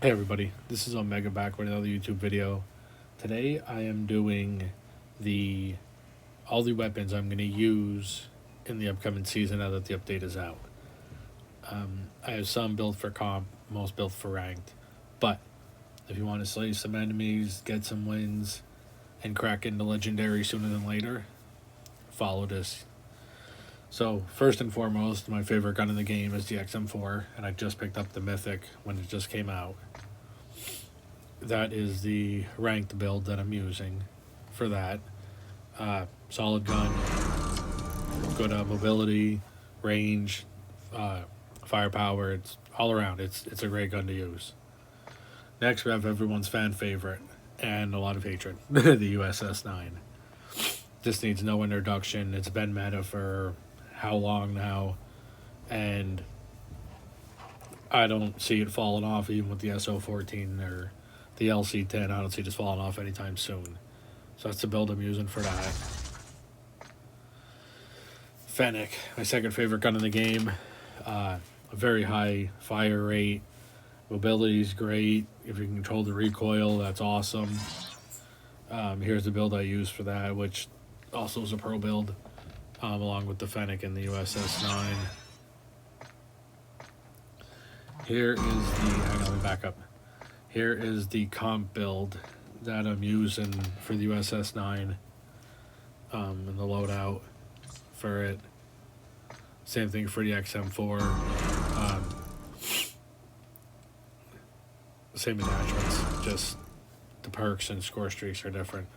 Hey everybody, this is Omega back with another YouTube video. Today I am doing the all the weapons I'm going to use in the upcoming season now that the update is out. I have some built for comp, most built for ranked. But if you want to slay some enemies, get some wins, and crack into legendary sooner than later, follow this. So first and foremost, my favorite gun in the game is the XM4, and I just picked up the Mythic when it just came out. That is the ranked build that I'm using for that. Solid gun, good mobility, range, firepower. It's all around. It's a great gun to use. Next, we have everyone's fan favorite and a lot of hatred, the USS 9. This needs no introduction. It's been meta for how long now, and I don't see it falling off even with the SO14 or the LC10. I don't see this falling off anytime soon. So that's the build I'm using for that. Fennec, my second favorite gun in the game. A very high fire rate. Mobility is great. If you can control the recoil, that's awesome. Here's the build I use for that, which also is a pro build, along with the Fennec and the USS 9. Here is the, hang on, let me back up. Here is the comp build that I'm using for the USS 9, and the loadout for it. Same thing for the XM4. Same attachments, just the perks and score streaks are different.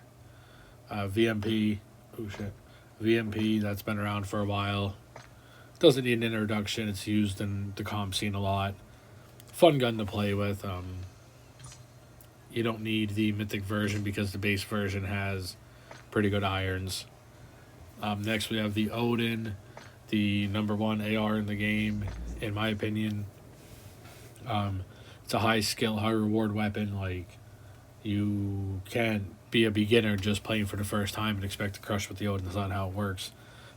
VMP, oh shit, VMP, that's been around for a while. Doesn't need an introduction. It's used in the comp scene a lot. Fun gun to play with. You don't need the mythic version because the base version has pretty good irons. Next we have the Odin, the #1 AR in the game, in my opinion. It's a high skill, high reward weapon. Like, you can't be a beginner just playing for the first time and expect to crush with the Odin. That's not how it works.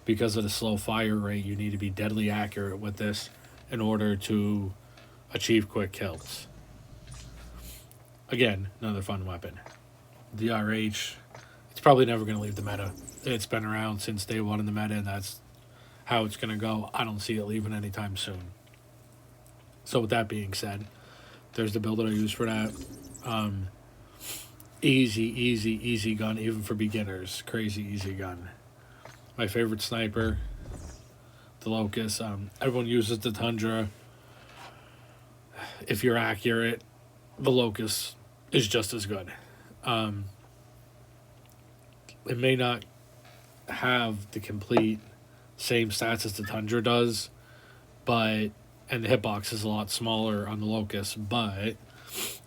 Because of the slow fire rate, you need to be deadly accurate with this in order to achieve quick kills. Again, another fun weapon. The RH, it's probably never going to leave the meta. It's been around since day one in the meta, and that's how it's going to go. I don't see it leaving anytime soon. So with that being said, there's the build that I use for that. Easy gun, even for beginners. Crazy easy gun. My favorite sniper, the Locust. Everyone uses the Tundra. If you're accurate, the Locust is just as good. It may not have the complete same stats as the Tundra does, but and the hitbox is a lot smaller on the Locust, but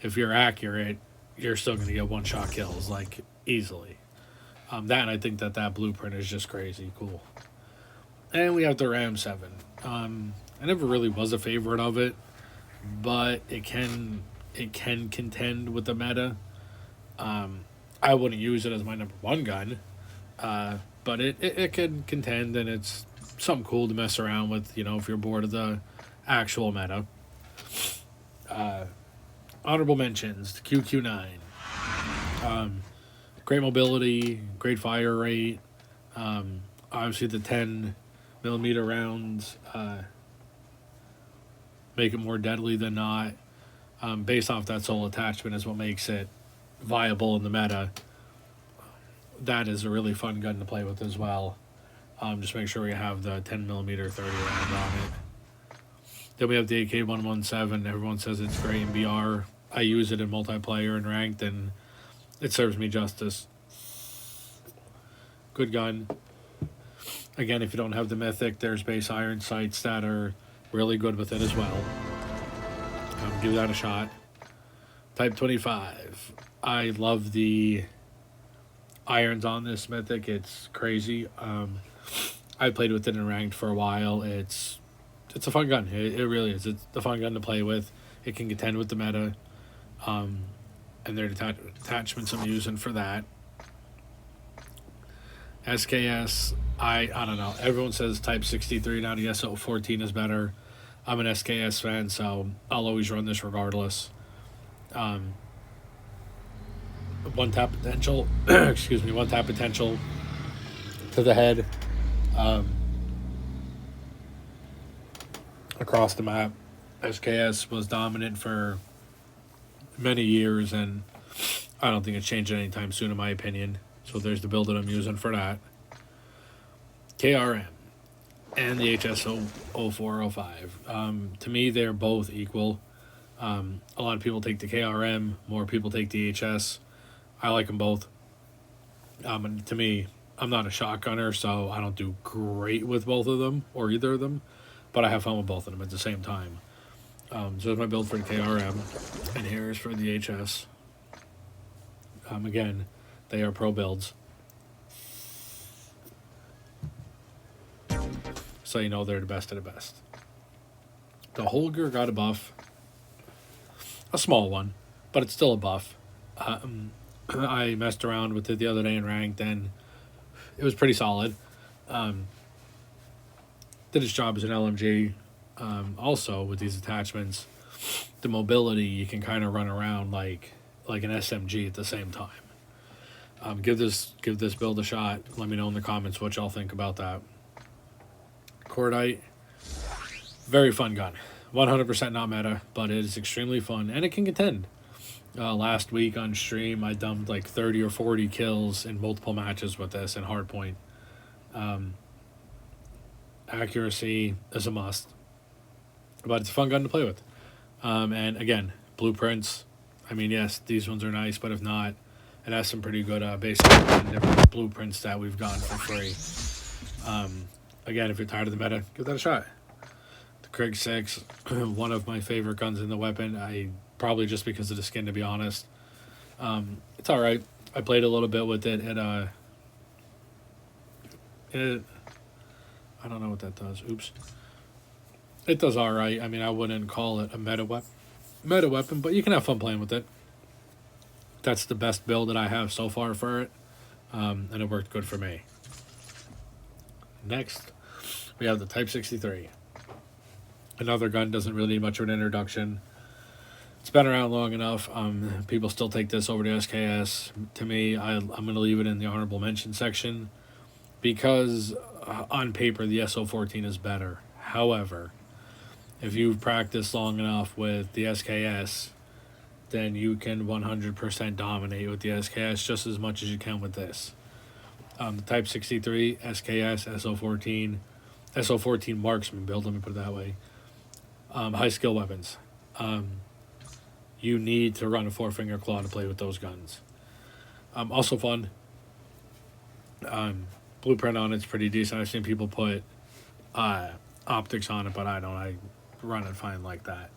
if you're accurate, you're still going to get one-shot kills, like, easily. And I think that blueprint is just crazy cool. And we have the Ram 7. I never really was a favorite of it, but it can contend with the meta. I wouldn't use it as my #1 gun, but it can contend, and it's something cool to mess around with, if you're bored of the actual meta. Honorable mentions, the QQ9. Great mobility, great fire rate. Obviously the 10mm rounds make it more deadly than not. Based off that sole attachment is what makes it viable in the meta. That is a really fun gun to play with as well. Just make sure we have the 10mm 30 round on it. Then we have the AK-117. Everyone says it's great in BR. I use it in multiplayer and ranked, and it serves me justice. Good gun. Again, if you don't have the Mythic, there's base iron sights that are really good with it as well. Give that a shot. Type 25. I love the irons on this Mythic. It's crazy. I played with it in ranked for a while. It's a fun gun. It really is. It's a fun gun to play with. It can contend with the meta. And there are attachments I'm using for that. SKS, I don't know. Everyone says Type 63 now. The SO14 is better. I'm an SKS fan, so I'll always run this regardless. Um, one tap potential, excuse me, one tap potential to the head, um, across the map. SKS was dominant for many years, and I don't think it's changing anytime soon, in my opinion. So there's the build that I'm using for that. KRM and the HSO 0405. To me, they're both equal. A lot of people take the KRM, more people take the HS. I like them both. And to me, I'm not a shotgunner, so I don't do great with both of them or either of them, but I have fun with both of them at the same time. So that's my build for the KRM, and here's for the HS. Again, they are pro builds, so you know they're the best of the best. The Holger got a buff, a small one, but it's still a buff. I messed around with it the other day in ranked, and it was pretty solid. Did its job as an LMG. Also, with these attachments, the mobility, you can kind of run around like an SMG at the same time. Give this build a shot. Let me know in the comments what y'all think about that. Cordite, very fun gun. 100% not meta, but it is extremely fun, and it can contend. Last week on stream, I dumped like 30 or 40 kills in multiple matches with this in hardpoint. Accuracy is a must, but it's a fun gun to play with. And again, blueprints. I mean, yes, these ones are nice, but if not, it has some pretty good basic different blueprints that we've gotten for free. Again, if you're tired of the meta, give that a shot. The Krig 6, one of my favorite guns in the weapon. Probably just because of the skin, to be honest. It's all right. I played a little bit with it. I don't know what that does. Oops. It does all right. I mean, I wouldn't call it a meta weapon, but you can have fun playing with it. That's the best build that I have so far for it, and it worked good for me. Next, we have the Type 63. Another gun, doesn't really need much of an introduction. It's been around long enough. People still take this over to SKS. To me, I'm going to leave it in the honorable mention section because on paper, the SO14 is better. However, if you've practiced long enough with the SKS, then you can 100% dominate with the SKS just as much as you can with this. The Type 63, SKS, SO14, SO14 marksman build, let me put it that way. High skill weapons. You need to run a 4-finger claw to play with those guns. Also fun. Blueprint on it's pretty decent. I've seen people put optics on it, but I don't. I run it fine like that.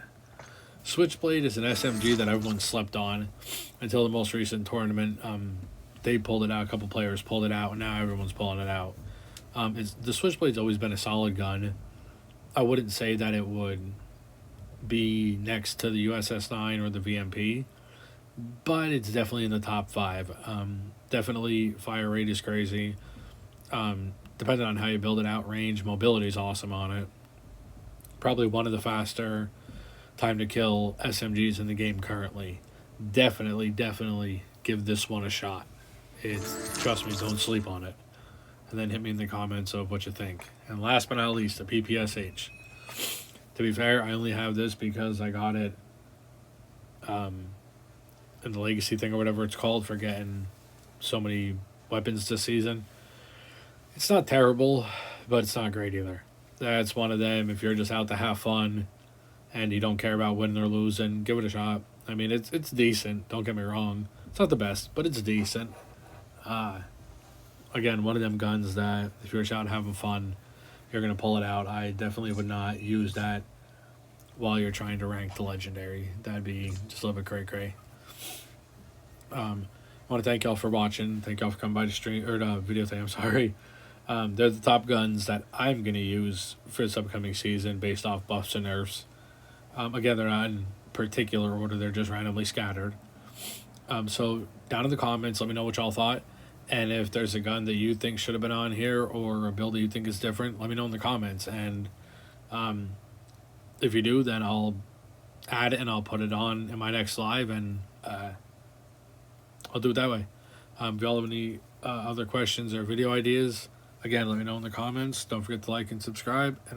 Switchblade is an SMG that everyone slept on until the most recent tournament. They pulled it out. A couple players pulled it out, and now everyone's pulling it out. The Switchblade's always been a solid gun. I wouldn't say that it would be next to the USS-9 or the VMP, but it's definitely in the top 5. Definitely fire rate is crazy. Depending on how you build it out, range, mobility is awesome on it. Probably one of the faster time to kill SMGs in the game currently. Definitely give this one a shot. Trust me, don't sleep on it. And then hit me in the comments of what you think. And last but not least, the PPSH. To be fair, I only have this because I got it in the Legacy thing or whatever it's called for getting so many weapons this season. It's not terrible, but it's not great either. That's one of them. If you're just out to have fun and you don't care about winning or losing, give it a shot. I mean, it's decent. Don't get me wrong. It's not the best, but it's decent. Again, one of them guns that if you're just out having fun, you're going to pull it out. I definitely would not use that while you're trying to rank the legendary. That'd be just a little bit cray-cray. I want to thank y'all for watching. Thank y'all for coming by the stream, or the video thing, I'm sorry. They're the top guns that I'm going to use for this upcoming season based off buffs and nerfs. Again, they're not in particular order. They're just randomly scattered. So down in the comments, let me know what y'all thought. And if there's a gun that you think should have been on here or a build that you think is different, let me know in the comments. And if you do, then I'll add it and I'll put it on in my next live, and I'll do it that way. If y'all have any other questions or video ideas, again, let me know in the comments. Don't forget to like and subscribe, and